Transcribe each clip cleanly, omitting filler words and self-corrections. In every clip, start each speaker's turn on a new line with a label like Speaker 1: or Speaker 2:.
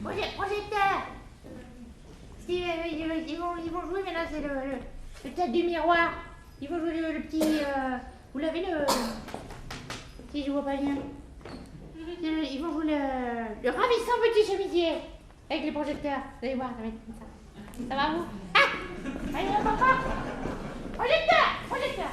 Speaker 1: Projecteur. Ils vont jouer maintenant, c'est le théâtre du miroir. Ils vont jouer le petit... vous l'avez le... Si je vois pas bien. Ils vont jouer le ravissant petit chemisier. Avec les projecteurs. Vous allez voir, ça va être comme ça. Ça va vous? Ah! Allez, on va pas. Projecteur! Projecteur!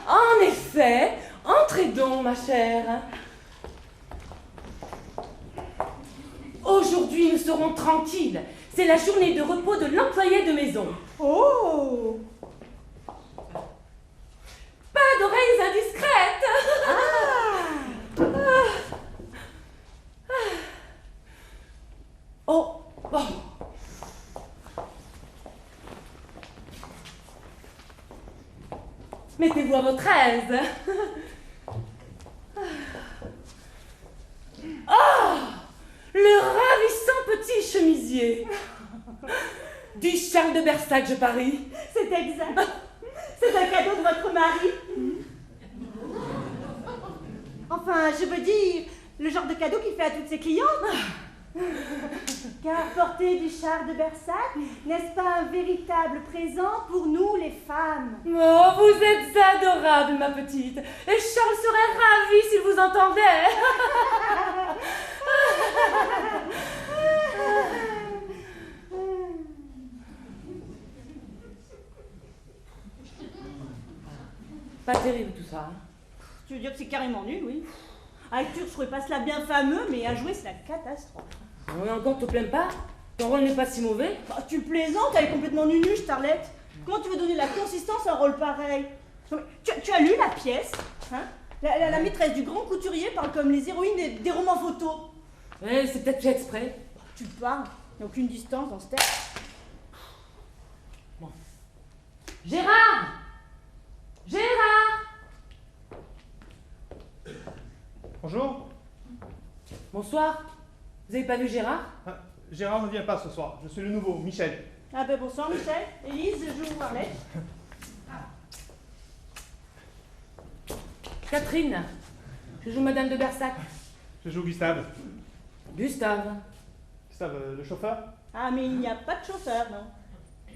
Speaker 2: En effet, entrez donc, ma chère. Aujourd'hui, nous serons tranquilles. C'est la journée de repos de l'employé de maison.
Speaker 3: Oh!
Speaker 2: Pas d'oreilles indiscrètes. Oh, oh. Mettez-vous à votre aise. Oh, le ravissant petit chemisier. Du Charles de Bersac, je parie.
Speaker 3: C'est exact. C'est un cadeau de votre mari. Enfin, je veux dire, le genre de cadeau qu'il fait à toutes ses clientes. Car porter du Charles de Bersac, n'est-ce pas un véritable présent pour nous les femmes?
Speaker 2: Oh, vous êtes adorable, ma petite. Et Charles serait ravi s'il vous entendait. Pas terrible tout ça.
Speaker 3: Tu veux dire que c'est carrément nul, oui. Arthur, je trouvais pas cela bien fameux, mais à jouer, c'est la catastrophe.
Speaker 2: Oui, encore te plains pas? Ton rôle n'est pas si mauvais.
Speaker 3: Bah, tu plaisantes, elle est complètement nunuche, Starlette. Comment tu veux donner de la consistance à un rôle pareil? Non, mais tu as lu la pièce, hein? La maîtresse du grand couturier parle comme les héroïnes des romans photos.
Speaker 2: Ouais, c'est peut-être fait exprès.
Speaker 3: Tu parles, il n'y a aucune distance dans ce texte.
Speaker 2: Bon. Gérard! Gérard!
Speaker 4: Bonjour.
Speaker 2: Bonsoir. Vous avez pas vu Gérard?
Speaker 4: Ah, Gérard ne vient pas ce soir. Je suis le nouveau, Michel.
Speaker 3: Ah ben bonsoir Michel. Élise, joue Arlette.
Speaker 2: Catherine. Je joue Madame de Bersac.
Speaker 4: Je joue Gustave.
Speaker 2: Gustave.
Speaker 4: Gustave, le chauffeur.
Speaker 3: Ah mais il n'y a pas de chauffeur, non?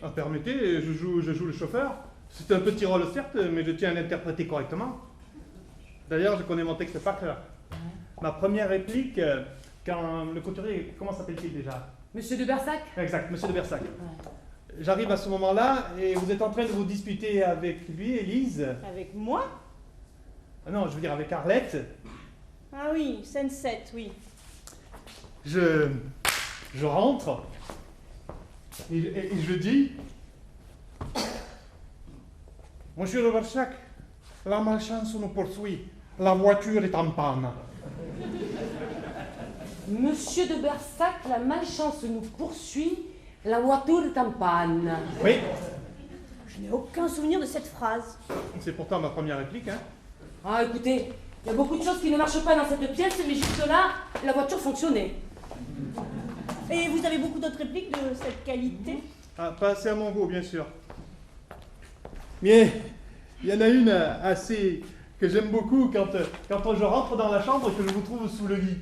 Speaker 4: Ah, permettez, je joue le chauffeur. C'est un petit rôle certes, mais je tiens à l'interpréter correctement. D'ailleurs, je connais mon texte par cœur. Ma première réplique, quand le couturier, comment s'appelle-t-il déjà?
Speaker 2: Monsieur de Bersac?
Speaker 4: Exact, Monsieur de Bersac.
Speaker 2: Ouais.
Speaker 4: J'arrive à ce moment-là et vous êtes en train de vous disputer avec lui, Élise.
Speaker 3: Avec moi?
Speaker 4: Ah non, je veux dire avec Arlette.
Speaker 3: Ah oui, scène 7, oui.
Speaker 4: Je rentre et je dis: Monsieur de Bersac, la malchance nous poursuit. La voiture est en panne.
Speaker 2: Monsieur de Bersac, la malchance nous poursuit, la voiture est en panne.
Speaker 4: Oui,
Speaker 3: Je n'ai aucun souvenir de cette phrase.
Speaker 4: c'est pourtant ma première réplique, hein.
Speaker 2: Ah, écoutez, il y a beaucoup de choses qui ne marchent pas dans cette pièce, mais juste là, la voiture fonctionnait.
Speaker 3: Et vous avez beaucoup d'autres répliques de cette qualité?
Speaker 4: Ah, pas assez à mon goût, bien sûr. Mais il y en a une assez que j'aime beaucoup quand je rentre dans la chambre et que je vous trouve sous le lit.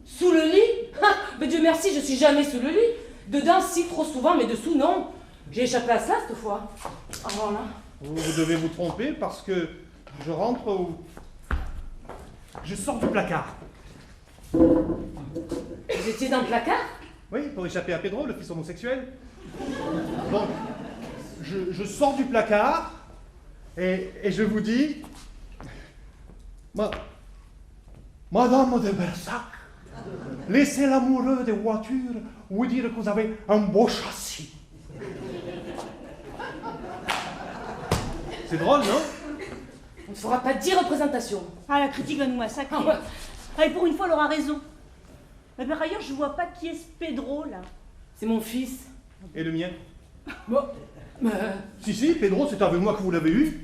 Speaker 2: Sous le lit? Ah, mais Dieu merci, je suis jamais sous le lit. Dedans, si, trop souvent, mais dessous, non. J'ai échappé à cela, cette fois. Ah, voilà.
Speaker 4: Vous devez vous tromper parce que je rentre où... Je sors du placard.
Speaker 2: Vous étiez dans le placard?
Speaker 4: Oui, pour échapper à Pedro, le fils homosexuel. Donc, je sors du placard et je vous dis... Madame de Bersac, laissez l'amoureux des voitures vous dire que vous avez un beau châssis. C'est drôle, non?
Speaker 2: On ne fera pas 10 représentations.
Speaker 3: Ah, la critique va nous massacrer.
Speaker 2: Ah ouais.
Speaker 3: Ah, et pour une fois, elle aura raison. Mais par ailleurs, je vois pas qui est ce Pedro, là.
Speaker 2: C'est mon fils.
Speaker 4: Et le mien?
Speaker 2: Bon,
Speaker 4: Si, Pedro, c'est avec moi que vous l'avez eu.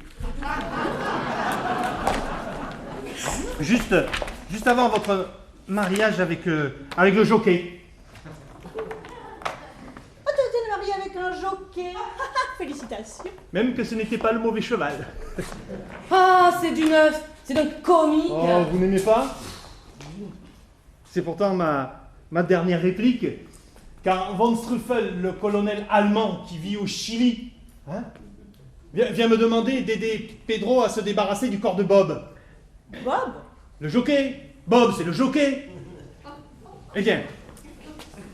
Speaker 4: Juste avant votre mariage avec le jockey.
Speaker 3: Oh, tu étais marié avec un jockey. Félicitations.
Speaker 4: Même que ce n'était pas le mauvais cheval.
Speaker 2: ah, c'est du neuf. C'est donc comique.
Speaker 4: Oh, vous n'aimez pas? C'est pourtant ma dernière réplique. Quand von Struffel, le colonel allemand qui vit au Chili, hein, vient me demander d'aider Pedro à se débarrasser du corps de Bob.
Speaker 3: Bob?
Speaker 4: Le jockey. Bob, c'est le jockey. Eh bien,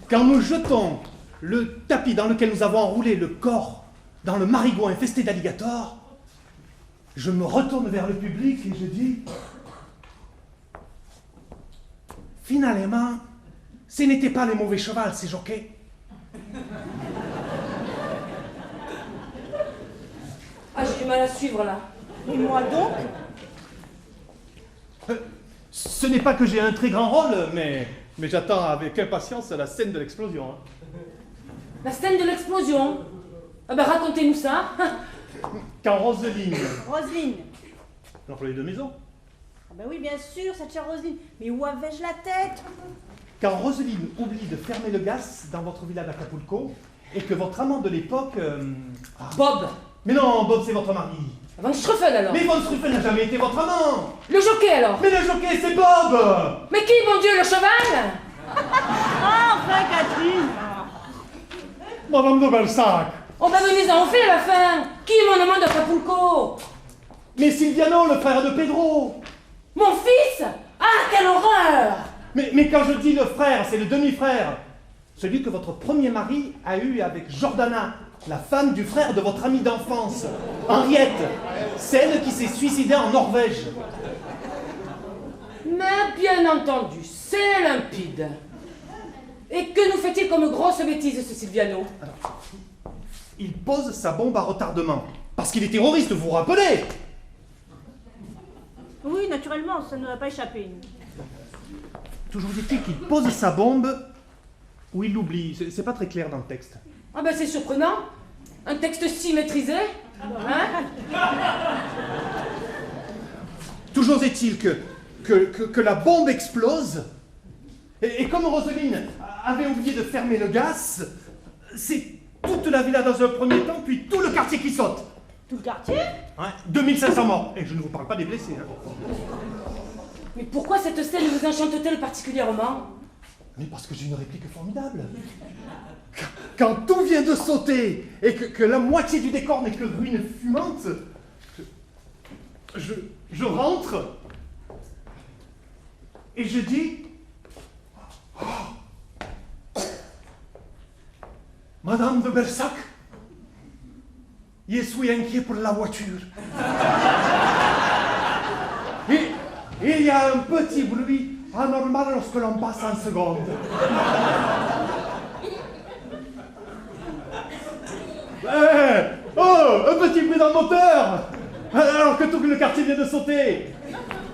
Speaker 4: quand nous jetons le tapis dans lequel nous avons enroulé le corps dans le marigot infesté d'alligators, je me retourne vers le public et je dis... Finalement, ce n'était pas les mauvais chevals, ces jockeys.
Speaker 2: Ah, j'ai du mal à suivre là.
Speaker 3: Et moi donc?
Speaker 4: Ce n'est pas que j'ai un très grand rôle, mais j'attends avec impatience la scène de l'explosion. Hein.
Speaker 2: La scène de l'explosion. Ah ben racontez-nous ça.
Speaker 4: Quand Roselyne,
Speaker 3: Roselyne.
Speaker 4: l'employée de maison,
Speaker 3: Ah ben oui, bien sûr, cette chère Roselyne. Mais où avais-je la tête?
Speaker 4: quand Roselyne oublie de fermer le gaz dans votre villa d'Acapulco, et que votre amant de l'époque...
Speaker 2: Bob.
Speaker 4: Mais non, Bob, c'est votre mari.
Speaker 2: Von Struffel alors.
Speaker 4: Mais von Struffel n'a jamais été votre amant.
Speaker 2: Le jockey alors.
Speaker 4: Mais le jockey, c'est Bob.
Speaker 2: Mais qui, mon Dieu, le cheval?
Speaker 3: Ah, enfin, Catherine.
Speaker 4: Madame de Belsac.
Speaker 2: Oh ben venez-en, on fait à la fin. Qui est mon amant d'Acapulco?
Speaker 4: Mais Silviano, le frère de Pedro.
Speaker 2: Mon fils? Ah, quelle horreur!
Speaker 4: Mais quand je dis le frère, c'est le demi-frère. Celui que votre premier mari a eu avec Jordana, la femme du frère de votre amie d'enfance, Henriette, celle qui s'est suicidée en Norvège.
Speaker 2: Mais bien entendu, c'est limpide. Et que nous fait-il comme grosse bêtise, ce Silviano?
Speaker 4: Il pose sa bombe à retardement. Parce qu'il est terroriste, vous vous rappelez?
Speaker 3: Oui, naturellement, ça ne va pas échapper.
Speaker 4: Toujours dit-il qu'il pose sa bombe ou il l'oublie. C'est pas très clair dans le texte.
Speaker 2: Ah ben c'est surprenant. Un texte si maîtrisé. Hein?
Speaker 4: Toujours est-il que la bombe explose. Et comme Roselyne avait oublié de fermer le gaz, c'est toute la villa dans un premier temps, puis tout le quartier qui saute.
Speaker 3: Tout le quartier?
Speaker 4: Ouais, 2500 morts. Et je ne vous parle pas des blessés. Hein.
Speaker 2: Mais pourquoi cette scène vous enchante-t-elle particulièrement?
Speaker 4: Mais parce que j'ai une réplique formidable. Quand tout vient de sauter et que la moitié du décor n'est que ruine fumante, je rentre et je dis... Oh, Madame de Bersac, je suis inquiet pour la voiture. Et il y a un petit bruit anormal lorsque l'on passe en seconde. Oh, un petit bruit dans le moteur, alors que tout le quartier vient de sauter.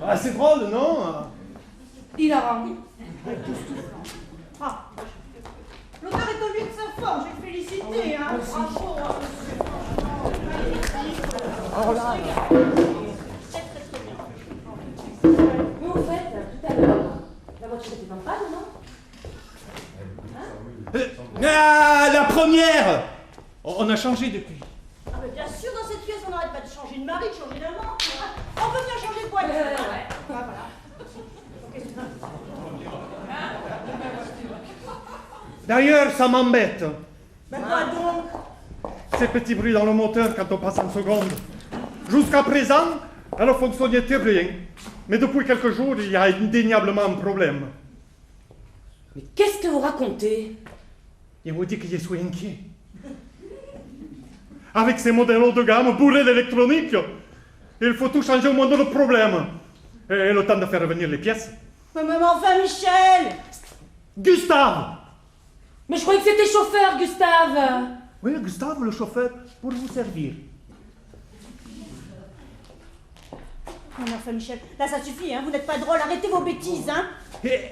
Speaker 4: Ah, c'est drôle, non?
Speaker 2: Hilarant.
Speaker 3: Ah, l'auteur est au mieux de sa forme, je vais le féliciter, hein. Bravo, hein,
Speaker 2: Oh là. Mais au fait, tout à l'heure, la voiture était en panne, non?
Speaker 4: Ah, la première. On a changé depuis.
Speaker 3: Ah, mais bien sûr, dans cette pièce, on n'arrête pas de changer de mari, de changer d'amant. On peut bien changer de voiture.
Speaker 2: Ouais.
Speaker 3: Ah, voilà.
Speaker 4: D'ailleurs, ça m'embête.
Speaker 3: Mais quoi donc?
Speaker 4: Ces petits bruits dans le moteur quand on passe en seconde. Jusqu'à présent, elle fonctionnait très bien. Mais depuis quelques jours, il y a indéniablement un problème.
Speaker 2: Mais qu'est-ce que vous racontez?
Speaker 4: Il vous dit que je suis inquiet. Avec ces modèles haut de gamme bourrés d'électronique, il faut tout changer au moindre problème. Et le temps de faire revenir les pièces.
Speaker 3: Mais enfin, Michel!
Speaker 4: Gustave!
Speaker 2: Mais je croyais que c'était chauffeur, Gustave.
Speaker 4: Oui, Gustave, le chauffeur, pour vous servir.
Speaker 3: Non, mais enfin, Michel, là, ça suffit, hein. Vous n'êtes pas drôle, arrêtez vos bêtises, hein.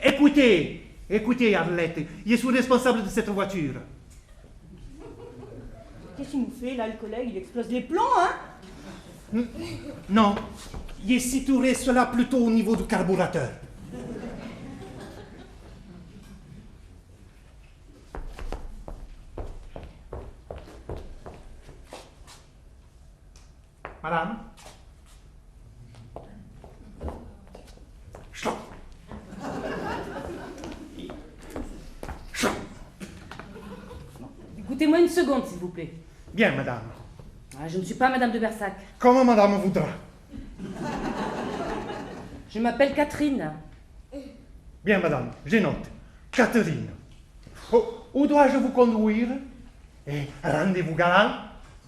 Speaker 4: Écoutez, Écoutez, Arlette, je suis responsable de cette voiture.
Speaker 3: Qu'est-ce qu'il nous fait là, le collègue? Il explose les plombs, hein?
Speaker 4: Non, je situerai cela plutôt au niveau du carburateur. Madame? Stop. Stop.
Speaker 2: Écoutez-moi une seconde, s'il vous plaît.
Speaker 4: Bien, madame.
Speaker 2: Ah, je ne suis pas Madame de Bersac.
Speaker 4: Comment madame voudra?
Speaker 2: Je m'appelle Catherine.
Speaker 4: Bien, madame, je note. Catherine. Où dois-je vous conduire? Et rendez-vous galant?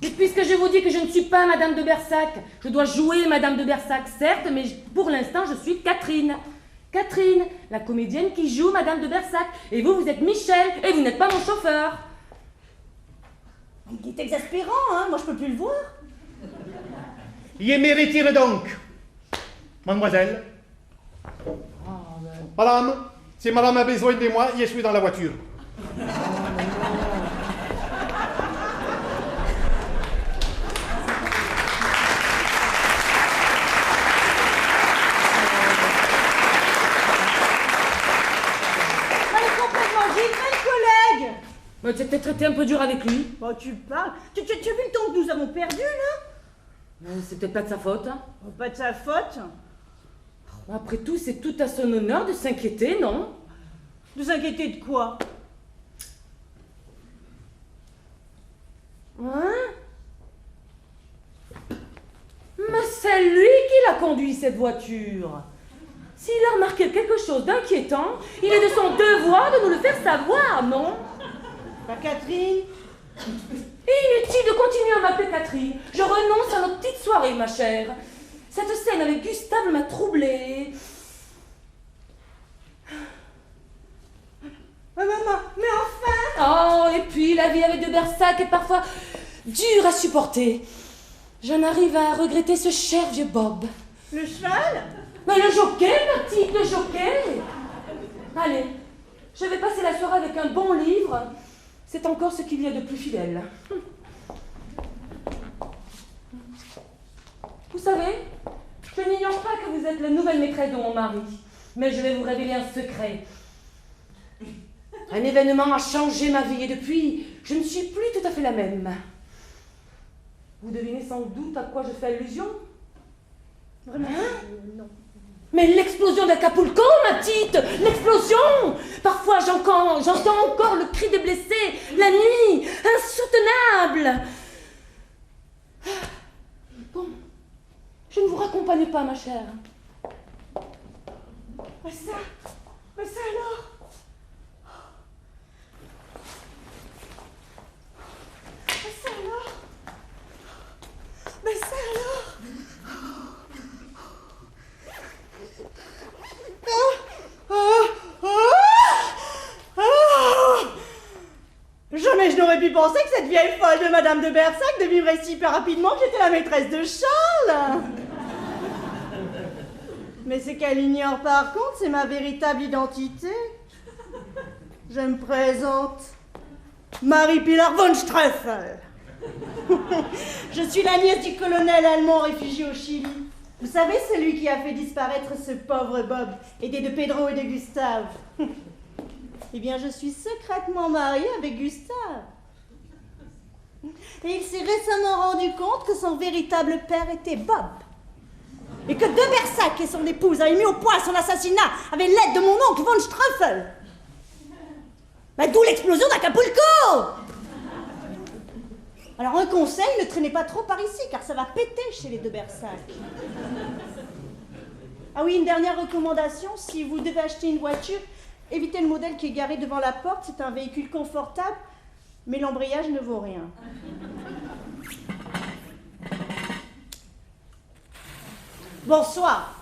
Speaker 2: Et puisque je vous dis que je ne suis pas Madame de Bersac, je dois jouer Madame de Bersac, certes, mais pour l'instant, je suis Catherine. Catherine, la comédienne qui joue Madame de Bersac. Et vous, vous êtes Michel, et vous n'êtes pas mon chauffeur.
Speaker 3: Il est exaspérant, hein? Moi, je peux plus le voir.
Speaker 4: Je me retire donc. Mademoiselle. Madame, si madame a besoin de moi, je suis dans la voiture.
Speaker 2: C'est peut-être été un peu dur avec lui.
Speaker 3: Oh, tu parles. Tu as vu le temps que nous avons perdu, là?
Speaker 2: C'est peut-être pas de sa faute. Hein.
Speaker 3: Oh, pas de sa faute.
Speaker 2: Après tout, c'est tout à son honneur de s'inquiéter, non?
Speaker 3: De s'inquiéter de quoi?
Speaker 2: Hein? Mais c'est lui qui l'a conduit, cette voiture. S'il a remarqué quelque chose d'inquiétant, il est de son devoir de nous le faire savoir, non?
Speaker 3: Bah, Catherine?
Speaker 2: Inutile de continuer à m'appeler Catherine. Je renonce à notre petite soirée, ma chère. Cette scène avec Gustave m'a troublée.
Speaker 3: Maman, mais enfin!
Speaker 2: Oh, et puis la vie avec de Bersac est parfois dure à supporter. J'en arrive à regretter ce cher vieux Bob.
Speaker 3: Le cheval?
Speaker 2: Mais le jockey, ma petite, le jockey! Allez, je vais passer la soirée avec un bon livre. C'est encore ce qu'il y a de plus fidèle. Vous savez, je n'ignore pas que vous êtes la nouvelle maîtresse de mon mari, mais je vais vous révéler un secret. Un événement a changé ma vie et depuis, je ne suis plus tout à fait la même. Vous devinez sans doute à quoi je fais allusion?
Speaker 3: Vraiment?
Speaker 2: Non. Mais l'explosion d'Acapulco, ma petite! L'explosion! Parfois, j'entends encore le cri des blessés, la nuit, insoutenable! Bon, je ne vous raccompagne pas, ma chère.
Speaker 3: Mais ça alors? Mais ça alors? Jamais je n'aurais pu penser que cette vieille folle de Madame de Bersac devinerait si hyper rapidement que j'étais la maîtresse de Charles. Mais c'est qu'elle ignore par contre, c'est ma véritable identité. Je me présente, Marie-Pilar von Streffel. Je suis la nièce du colonel allemand réfugié au Chili. Vous savez, celui qui a fait disparaître ce pauvre Bob, aidé de Pedro et de Gustave. Eh bien, je suis secrètement mariée avec Gustave. Et il s'est récemment rendu compte que son véritable père était Bob. Et que de Bersac et son épouse avaient mis au point son assassinat avec l'aide de mon oncle von Streffel. Bah, d'où l'explosion d'Acapulco! Alors un conseil, ne traînez pas trop par ici, car ça va péter chez les de Bersac. Ah oui, une dernière recommandation, si vous devez acheter une voiture, évitez le modèle qui est garé devant la porte, c'est un véhicule confortable, mais l'embrayage ne vaut rien. Bonsoir.